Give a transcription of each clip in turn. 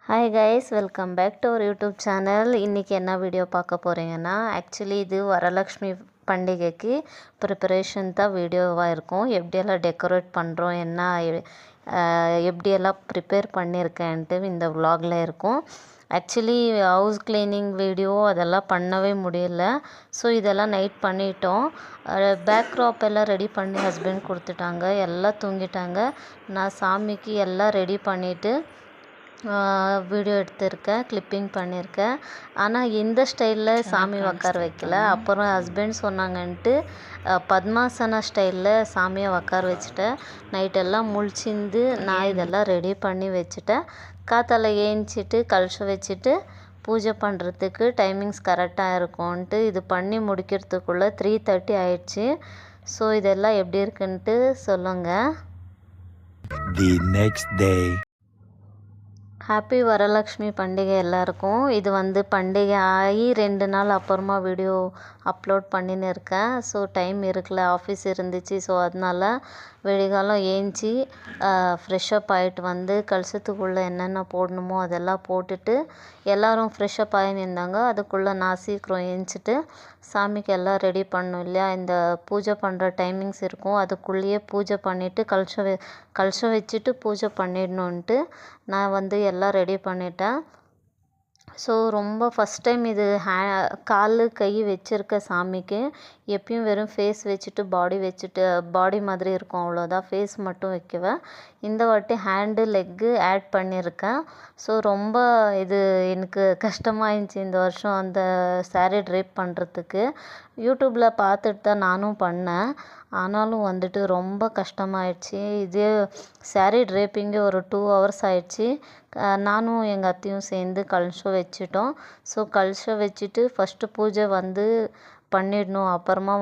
Hi guys, welcome back to our YouTube channel. இன்றைக்கி என்ன video பார்க்க போகிறீங்கன்னா, ஆக்சுவலி இது வரலக்ஷ்மி பண்டிகைக்கு ப்ரிப்பரேஷன் தான் வீடியோவாக இருக்கும். எப்படியெல்லாம் டெக்கரேட் பண்ணுறோம், எப்படியெல்லாம் ப்ரிப்பேர் பண்ணியிருக்கேன்ட்டு இந்த vlogல இருக்கும். ஆக்சுவலி ஹவுஸ் க்ளீனிங் வீடியோ அதெல்லாம் பண்ணவே முடியல. ஸோ இதெல்லாம் நைட் பண்ணிட்டோம். பேக் க்ராப் எல்லாம் ரெடி பண்ணி ஹஸ்பண்ட் கொடுத்துட்டாங்க. எல்லாம் தூங்கிட்டாங்க. நான் சாமிக்கு எல்லாம் ரெடி பண்ணிவிட்டு வீடியோ எடுத்திருக்கேன், கிளிப்பிங் பண்ணியிருக்கேன். ஆனால் இந்த ஸ்டைலில் சாமி உக்கார வைக்கல. அப்புறம் ஹஸ்பண்ட் சொன்னாங்கன்ட்டு பத்மாசனா ஸ்டைலில் சாமியை உக்கார வச்சுட்டேன். நைட்டெல்லாம் முழிச்சிருந்து நான் இதெல்லாம் ரெடி பண்ணி வச்சுட்டேன். காத்தால ஏஞ்சிட்டு கலசம் வச்சுட்டு பூஜை பண்ணுறதுக்கு டைமிங்ஸ் கரெக்டாக இருக்கும்ன்ட்டு இது பண்ணி முடிக்கிறதுக்குள்ளே 3:30 ஆயிடுச்சு. ஸோ இதெல்லாம் எப்படி இருக்குன்ட்டு சொல்லுங்கள். The next day. Happy Varalakshmi பண்டிகை எல்லாருக்கும். இது பண்டிகை ஆகி 2 நாள் அப்புறமா வீடியோ அப்லோட் பண்ணின்னு இருக்கேன். ஸோ டைம் இருக்கல, ஆஃபீஸ் இருந்துச்சு. ஸோ அதனால விடிகாலம் ஏஞ்சி ஃப்ரெஷ்ஷப் ஆகிட்டு கலசத்துக்குள்ளே என்னென்ன போடணுமோ அதெல்லாம் போட்டுட்டு எல்லோரும் ஃப்ரெஷ்ஷப் ஆகின்னு இருந்தாங்க. அதுக்குள்ளே நான் சீக்கிரம் ஏஞ்சிட்டு சாமிக்கு எல்லாம் ரெடி பண்ணணும் இல்லையா. இந்த பூஜை பண்ணுற டைமிங்ஸ் இருக்கும், அதுக்குள்ளேயே பூஜை பண்ணிவிட்டு கலசம் வச்சுட்டு பூஜை பண்ணிடணுன்ட்டு நான் எல்லாம் ரெடி பண்ணிட்டேன். ஸோ ரொம்ப ஃபஸ்ட் டைம் இது கால் கை வச்சுருக்க சாமிக்கு. எப்பயும் வெறும் ஃபேஸ் வச்சுட்டு பாடி மாதிரி இருக்கும், அவ்வளோதான். ஃபேஸ் மட்டும் வைக்குவேன். இந்த வாட்டி ஹேண்டு லெக்கு ஆட் பண்ணியிருக்கேன். ஸோ ரொம்ப இது எனக்கு கஷ்டமாக இருந்துச்சு இந்த வருஷம் அந்த சாரீ ட்ரேப் பண்ணுறதுக்கு. யூடியூப்பில் பார்த்துட்டு தான் நானும் பண்ணேன். ஆனாலும் ரொம்ப கஷ்டமாயிடுச்சு. இதே சாரீ ட்ரேப்பிங்கே ஒரு 2 ஹவர்ஸ் ஆயிடுச்சு. நானும் எங்கள் அத்தையும் சேர்ந்து கலசம் வச்சுட்டோம். ஸோ கலசம் வச்சுட்டு ஃபஸ்ட்டு பூஜை பண்ணிடணும். அப்புறமா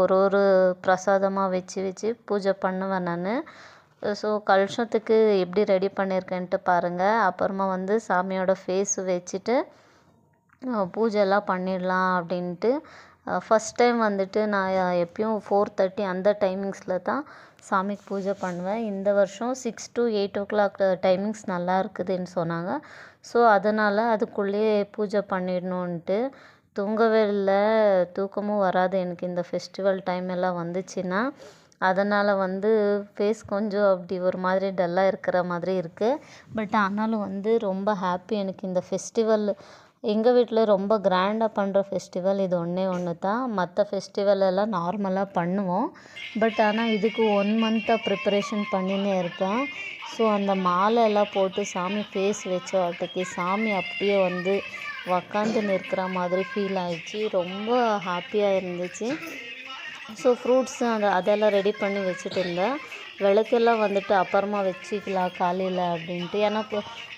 ஒரு பிரசாதமாக வச்சு பூஜை பண்ணுவேன் நான். ஸோ கலசத்துக்கு எப்படி ரெடி பண்ணியிருக்கேன்ட்டு பாருங்கள். அப்புறமா சாமியோட ஃபேஸ் வச்சுட்டு பூஜைலாம் பண்ணிடலாம் அப்படின்ட்டு. ஃபஸ்ட் டைம் நான் எப்பயும் 4:30 அந்த டைமிங்ஸில் தான் சாமிக்கு பூஜை பண்ணுவேன். இந்த வருஷம் 6 to 8 o'clock டைமிங்ஸ் நல்லா இருக்குதுன்னு சொன்னாங்க. ஸோ அதனால் அதுக்குள்ளேயே பூஜை பண்ணிடணுன்ட்டு தூங்கவே இல்லை. தூக்கமும் வராது எனக்கு இந்த ஃபெஸ்டிவல் டைம் எல்லாம் வந்துச்சுன்னா. அதனால் ஃபேஸ் கொஞ்சம் அப்படி ஒரு மாதிரி டல்லாக இருக்கிற மாதிரி இருக்குது. பட் ஆனாலும் ரொம்ப ஹாப்பி எனக்கு இந்த ஃபெஸ்டிவல். எங்கள் வீட்டில் ரொம்ப கிராண்டாக பண்ணுற ஃபெஸ்டிவல் இது ஒன்று தான். மற்ற ஃபெஸ்டிவல் எல்லாம் நார்மலாக பண்ணுவோம். பட் ஆனால் இதுக்கு 1 மந்த்தாக ப்ரிப்பரேஷன் பண்ணினே இருப்பேன். ஸோ அந்த மாலை எல்லாம் போட்டு சாமி ஃபேஸ் வச்ச வாட்டிக்கு சாமி அப்படியே உக்காந்து நிற்கிற மாதிரி ஃபீல் ஆயிடுச்சு. ரொம்ப ஹாப்பியாக இருந்துச்சு. ஸோ ஃப்ரூட்ஸு அதெல்லாம் ரெடி பண்ணி வச்சுட்டு இருந்தேன். விளக்கெல்லாம் அப்புறமா வச்சுக்கலாம் காலையில் அப்படின்ட்டு. ஏன்னா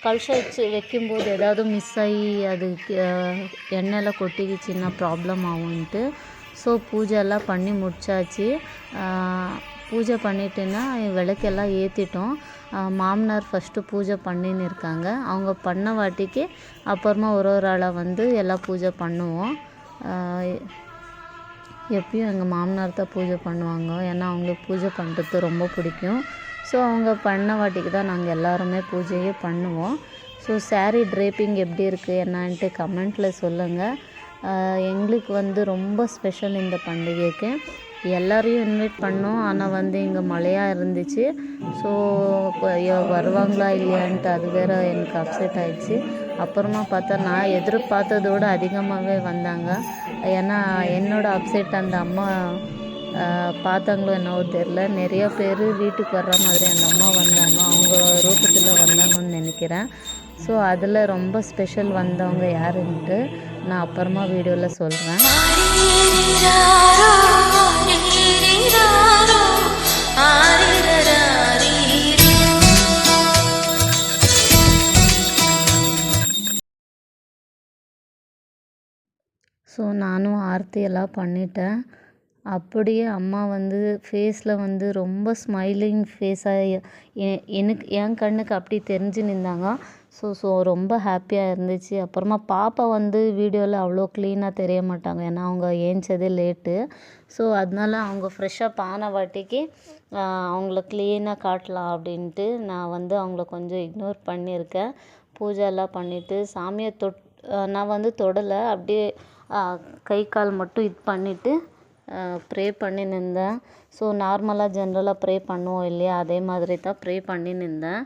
கலசம் வைக்கும்போது ஏதாவது மிஸ் ஆகி அது எண்ணெயில் கொட்டிக்கிச்சின்னா ப்ராப்ளம் ஆகும்ன்ட்டு. ஸோ பூஜைலாம் பண்ணி முடிச்சாச்சு. பூஜை பண்ணிட்டுன்னா விளக்கெல்லாம் ஏற்றிட்டோம். மாமனார் ஃபஸ்ட்டு பூஜை பண்ணின்னு இருக்காங்க. அவங்க பண்ண வாட்டிக்கு அப்புறமா ஒரு ஆளாக எல்லாம் பூஜை பண்ணுவோம். எப்பயும் எங்கள் மாமனார் தான் பூஜை பண்ணுவாங்க. ஏன்னா அவங்களுக்கு பூஜை பண்ணுறது ரொம்ப பிடிக்கும். ஸோ அவங்க பண்ண வாட்டிக்கு தான் நாங்கள் எல்லாருமே பூஜையே பண்ணுவோம். ஸோ சாரீ ட்ரேப்பிங் எப்படி இருக்குது என்னான்ட்டு கமெண்ட்டில் சொல்லுங்கள். எங்களுக்கு ரொம்ப ஸ்பெஷல் இந்த பண்டிகைக்கு. எல்லோரையும் இன்வைட் பண்ணோம். ஆனால் இங்கே மழையாக இருந்துச்சு. ஸோ வருவாங்களா இல்லையான்ட்டு அது வேறு எனக்கு அப்செட் ஆகிடுச்சு. அப்புறமா பார்த்தா நான் எதிர்பார்த்ததோடு அதிகமாகவே வந்தாங்க. ஏன்னா என்னோடய அப்செட் அந்த அம்மா பார்த்தாங்களோ என்னவோ தெரில. நிறைய பேர் வீட்டுக்கு வர்ற மாதிரி அந்த அம்மா வந்தாங்க. அவங்க ரூபத்தில் வந்தாங்கன்னு நினைக்கிறேன். ஸோ அதில் ரொம்ப ஸ்பெஷல் வந்தவங்க யாருன்ட்டு நான் அப்புறமா வீடியோவில் சொல்கிறேன். ஸோ நானும் ஆர்த்தி எல்லாம் பண்ணிட்டேன். அப்படியே அம்மா வந்து ஃபேஸில் வந்து ரொம்ப ஸ்மைலிங் ஃபேஸாக எனக்கு என் கண்ணுக்கு அப்படி தெரிஞ்சு நின்றாங்க. ஸோ ரொம்ப ஹாப்பியாக இருந்துச்சு. அப்புறமா பாப்பா வந்து வீடியோவில் அவ்வளோ க்ளீனாக தெரிய மாட்டாங்க. ஏன்னா அவங்க ஏஞ்சதே லேட்டு. ஸோ அதனால அவங்க ஃப்ரெஷ்ஷப் ஆன வாட்டிக்கு அவங்கள க்ளீனாக காட்டலாம் அப்படின்ட்டு நான் வந்து அவங்கள கொஞ்சம் இக்னோர் பண்ணியிருக்கேன். பூஜைலாம் பண்ணிவிட்டு சாமியை நான் வந்து தொடலை. அப்படியே கை கால் மட்டும் இது பண்ணிவிட்டு ப்ரே பண்ணி நின்றேன். ஸோ நார்மலாக ஜென்ரலாக ப்ரே பண்ணுவோம் இல்லையா, அதே மாதிரி தான் ப்ரே பண்ணி நின்றேன்.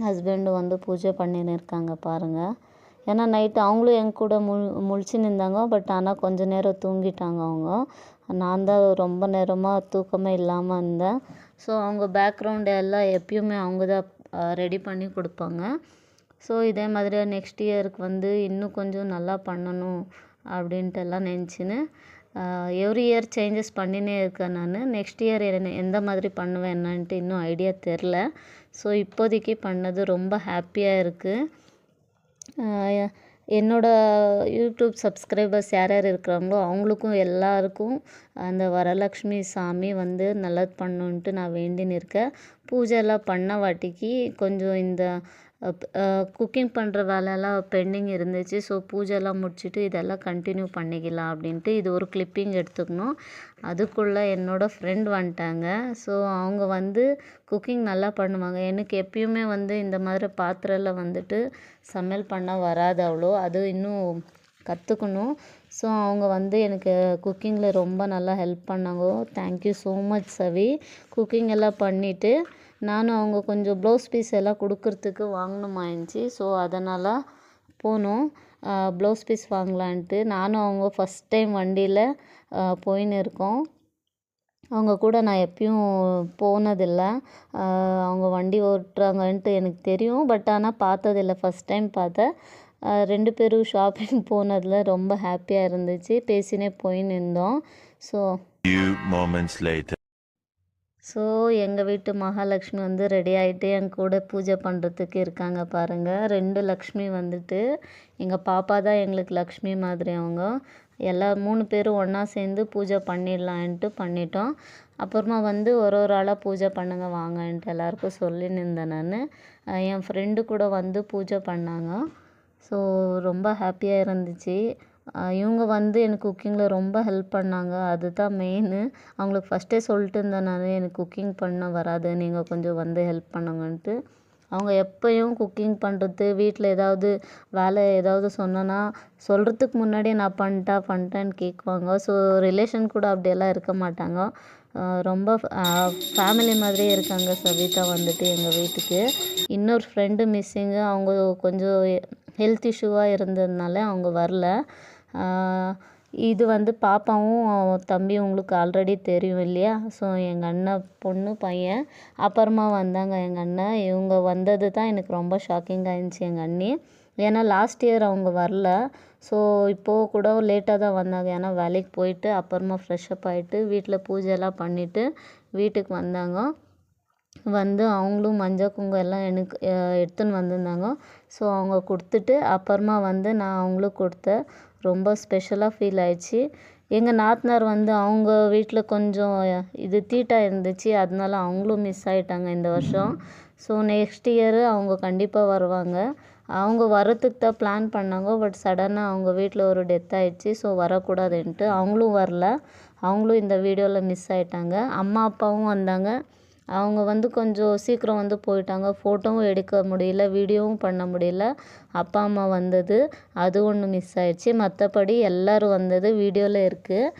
ஹஸ்பண்டு வந்து பூஜை பண்ணின்னு இருக்காங்க பாருங்கள். ஏன்னா நைட்டு அவங்களும் என் கூட முழிச்சு நின்றாங்க. பட் ஆனால் கொஞ்ச நேரம் தூங்கிட்டாங்க அவங்க. நான் தான் ரொம்ப நேரமாக தூக்கமே இல்லாமல் இருந்தேன். ஸோ அவங்க பேக்ரவுண்டு எல்லாம் எப்பயுமே அவங்க தான் ரெடி பண்ணி கொடுப்பாங்க. ஸோ இதே மாதிரி நெக்ஸ்ட் இயருக்கு வந்து இன்னும் கொஞ்சம் நல்லா பண்ணணும் அப்படின்ட்டு எல்லாம் நினச்சின்னு எவ்ரி இயர் சேஞ்சஸ் பண்ணினே இருக்கேன் நான். நெக்ஸ்ட் இயர் எந்த மாதிரி பண்ணுவேன் என்னன்ட்டு இன்னும் ஐடியா தெரில. ஸோ இப்போதைக்கு பண்ணது ரொம்ப ஹாப்பியாக இருக்குது. என்னோடய யூடியூப் சப்ஸ்கிரைபர்ஸ் யார் யார் இருக்கிறாங்களோ அவங்களுக்கும் எல்லாருக்கும் அந்த வரலக்ஷ்மி சாமி வந்து நல்லது பண்ணணுன்ட்டு நான் வேண்டின்னு இருக்கேன். பூஜைலாம் பண்ண வாட்டிக்கு கொஞ்சம் இந்த குக்கிங் பண்ணுற வேலையெல்லாம் பெண்டிங் இருந்துச்சு. ஸோ பூஜைலாம் முடிச்சுட்டு இதெல்லாம் கண்டினியூ பண்ணிக்கலாம் அப்படின்ட்டு இது ஒரு கிளிப்பிங் எடுத்துக்கணும். அதுக்குள்ளே என்னோடய ஃப்ரெண்ட் வந்துட்டாங்க. ஸோ அவங்க வந்து குக்கிங் நல்லா பண்ணுவாங்க. எனக்கு எப்பயுமே வந்து இந்த மாதிரி பாத்திரத்தில் வந்துட்டு சமையல் பண்ண வராது அவ்வளோ. அது இன்னும் கற்றுக்கணும். ஸோ அவங்க வந்து எனக்கு குக்கிங்கில் ரொம்ப நல்லா ஹெல்ப் பண்ணாங்க. தேங்க்யூ ஸோ மச் சவி. குக்கிங் எல்லாம் பண்ணிவிட்டு நானும் அவங்க கொஞ்சம் ப்ளவுஸ் பீஸ் எல்லாம் கொடுக்கறதுக்கு வாங்கணுமாயிடுச்சு. ஸோ அதனால் போனோம் ப்ளவுஸ் பீஸ் வாங்கலான்ட்டு. நானும் அவங்க ஃபஸ்ட் டைம் வண்டியில் போயின்னு இருக்கோம். அவங்க கூட நான் எப்பயும் போனதில்லை. அவங்க வண்டி ஓட்டுறாங்கன்ட்டு எனக்கு தெரியும். பட் ஆனால் பார்த்ததில்லை, ஃபஸ்ட் டைம் பார்த்தேன். 2 பேரும் ஷாப்பிங் போனதில் ரொம்ப ஹாப்பியாக இருந்துச்சு. பேசினே போயின்னு இருந்தோம். ஸோ எங்கள் வீட்டு மகாலட்சுமி வந்து ரெடி ஆகிட்டு என் கூட பூஜை பண்ணுறதுக்கு இருக்காங்க பாருங்கள். 2 லக்ஷ்மி வந்துட்டு எங்கள் பாப்பா தான் எங்களுக்கு லக்ஷ்மி மாதிரி. அவங்க எல்லா 3 பேரும் ஒன்றா சேர்ந்து பூஜை பண்ணிடலான்ட்டு பண்ணிட்டோம். அப்புறமா வந்து ஒரு ஆளாக பூஜை பண்ணுங்க வாங்கன்ட்டு எல்லாருக்கும் சொல்லின்னு இருந்தேன் நான். என் ஃப்ரெண்டு கூட வந்து பூஜை பண்ணாங்க. ஸோ ரொம்ப ஹாப்பியாக இருந்துச்சு. இவங்க வந்து எனக்கு குக்கிங்கில் ரொம்ப ஹெல்ப் பண்ணாங்க. அதுதான் மெயினு. அவங்களுக்கு ஃபஸ்ட்டே சொல்லிட்டு இருந்தேன் நான், எனக்கு குக்கிங் பண்ண வராது, நீங்கள் கொஞ்சம் வந்து ஹெல்ப் பண்ணுங்கன்ட்டு. அவங்க எப்பயும் குக்கிங் பண்ணுறது, வீட்டில் ஏதாவது வேலை ஏதாவது சொன்னேன்னா சொல்கிறதுக்கு முன்னாடியே நான் பண்ணிட்டேன்னு கேட்குவாங்க. ஸோ ரிலேஷன் கூட அப்படியெல்லாம் இருக்க மாட்டாங்க. ரொம்ப ஃபேமிலி மாதிரியே இருக்காங்க சவிதா வந்துட்டு எங்கள் வீட்டுக்கு. இன்னொரு ஃப்ரெண்டு மிஸ்ஸிங்கு. அவங்க கொஞ்சம் ஹெல்த் இஷ்யூவாக இருந்ததுனால அவங்க வரல. இது வந்து பாப்பாவும் தம்பியும் உங்களுக்கு ஆல்ரெடி தெரியும் இல்லையா. ஸோ எங்கள் அண்ணன் பொண்ணு பையன் அப்புறமா வந்தாங்க எங்கள் அண்ணன். இவங்க வந்தது தான் எனக்கு ரொம்ப ஷாக்கிங்காக இருந்துச்சு எங்கள் அண்ணி. ஏன்னா லாஸ்ட் இயர் அவங்க வரல. ஸோ இப்போது கூட லேட்டாக தான் வந்தாங்க. ஏன்னா வேலைக்கு போயிட்டு அப்புறமா ஃப்ரெஷ்ஷப் ஆகிட்டு வீட்டில் பூஜைலாம் பண்ணிவிட்டு வீட்டுக்கு வந்தாங்க. வந்து அவங்களும் மஞ்சள் குங்குமம் எல்லாம் எனக்கு எடுத்துன்னு வந்திருந்தாங்க. ஸோ அவங்க கொடுத்துட்டு அப்புறமா வந்து நான் அவங்களுக்கு கொடுத்தேன். ரொம்ப ஸ்பெஷலாக ஃபீல் ஆயிடுச்சு. எங்கள் நாத்தனார் வந்து அவங்க வீட்டில் கொஞ்சம் இது தீட்டா இருந்துச்சு. அதனால அவங்களும் மிஸ் ஆகிட்டாங்க இந்த வருஷம். ஸோ நெக்ஸ்ட் இயரு அவங்க கண்டிப்பாக வருவாங்க. அவங்க வரத்துக்கு தான் பிளான் பண்ணாங்க. பட் சடனாக அவங்க வீட்டில் ஒரு டெத் ஆகிடுச்சு. ஸோ வரக்கூடாதுன்ட்டு அவங்களும் வரல. அவங்களும் இந்த வீடியோவில் மிஸ் ஆகிட்டாங்க. அம்மா அப்பாவும் வந்தாங்க. அவங்க வந்து கொஞ்சம் சீக்கிரம் வந்து போயிட்டாங்க. ஃபோட்டோவும் எடுக்க முடியல, வீடியோவும் பண்ண முடியல. அப்பா அம்மா வந்தது அது ஒன்று மிஸ் ஆயிடுச்சு. மற்றபடி எல்லோரும் வந்தது வீடியோவில் இருக்குது.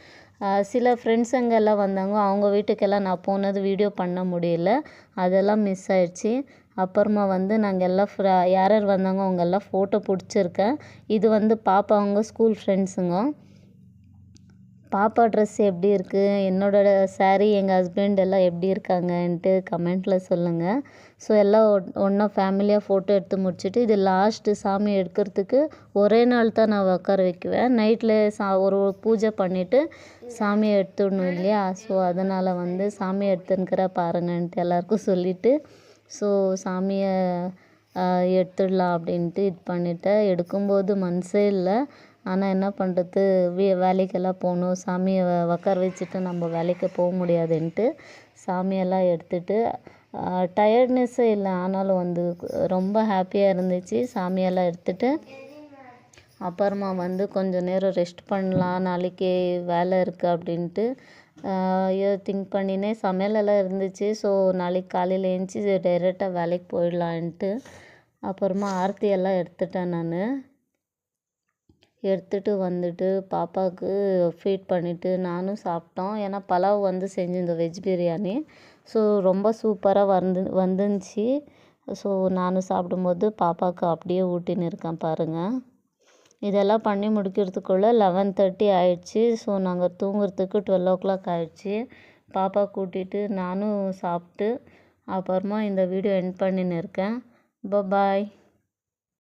சில ஃப்ரெண்ட்ஸுங்க எல்லாம் வந்தாங்க. அவங்க வீட்டுக்கெல்லாம் நான் போனது வீடியோ பண்ண முடியல. அதெல்லாம் மிஸ் ஆயிடுச்சு. அப்புறமா வந்து நாங்கள் எல்லாம் யார் யார் வந்தாங்க அவங்க எல்லாம் ஃபோட்டோ பிடிச்சிருக்கேன். இது வந்து பாப்பா அவங்க ஸ்கூல் ஃப்ரெண்ட்ஸுங்க. பாப்பா ட்ரெஸ் எப்படி இருக்குது, என்னோடய சாரீ, எங்கள் ஹஸ்பண்ட் எல்லாம் எப்படி இருக்காங்கன்ட்டு கமெண்ட்டில் சொல்லுங்கள். ஸோ எல்லாம் ஒன்றா ஃபேமிலியாக ஃபோட்டோ எடுத்து முடிச்சுட்டு இது லாஸ்ட்டு சாமி எடுக்கிறதுக்கு ஒரே நாள் தான் நான் உட்கார வைக்குவேன். நைட்டில் ஒரு பூஜை பண்ணிவிட்டு சாமியை எடுத்துடணும் இல்லையா. ஸோ அதனால் வந்து சாமியை எடுத்துன்னுக்கிற பாருங்கன்ட்டு எல்லாருக்கும் சொல்லிவிட்டு ஸோ சாமியை எடுத்துடலாம் அப்படின்ட்டு இது பண்ணிவிட்டேன். எடுக்கும்போது மனசே இல்லை. ஆனால் என்ன பண்ணுறது, வேலைக்கெல்லாம் போகணும், சாமியை உக்கார வச்சுட்டு நம்ம வேலைக்கு போக முடியாதுன்ட்டு சாமியெல்லாம் எடுத்துகிட்டு டயர்ட்னஸ்ஸே இல்லை, ஆனாலும் வந்து ரொம்ப ஹாப்பியாக இருந்துச்சு. சாமியெல்லாம் எடுத்துகிட்டு அப்புறமா வந்து கொஞ்சம் நேரம் ரெஸ்ட் பண்ணலாம், நாளைக்கு வேலை இருக்குது அப்படின்ட்டு திங்க் பண்ணினே சமையலெல்லாம் இருந்துச்சு. ஸோ நாளைக்கு காலையில் எழுந்துச்சி டைரெக்டாக வேலைக்கு போயிடலான்ட்டு அப்புறமா ஆர்த்தி எல்லாம் எடுத்துட்டேன். நான் எடுத்துகிட்டு வந்துட்டு பாப்பாவுக்கு ஃபீட் பண்ணிவிட்டு நானும் சாப்பிட்டோம். ஏன்னா பலாவ் வந்து செஞ்சிருந்தோம், வெஜ் பிரியாணி. ஸோ ரொம்ப சூப்பராக வந்துருந்துச்சு. ஸோ நானும் சாப்பிடும்போது பாப்பாவுக்கு அப்படியே ஊட்டின்னு இருக்கேன் பாருங்கள். இதெல்லாம் பண்ணி முடிக்கிறதுக்குள்ளே 11:30 ஆயிடுச்சு. ஸோ நாங்கள் தூங்குறதுக்கு 12 o'clock ஆயிடுச்சு. பாப்பா கூட்டிகிட்டு நானும் சாப்பிட்டு அப்புறமா இந்த வீடியோ எண்ட் பண்ணின்னு இருக்கேன். பாய்.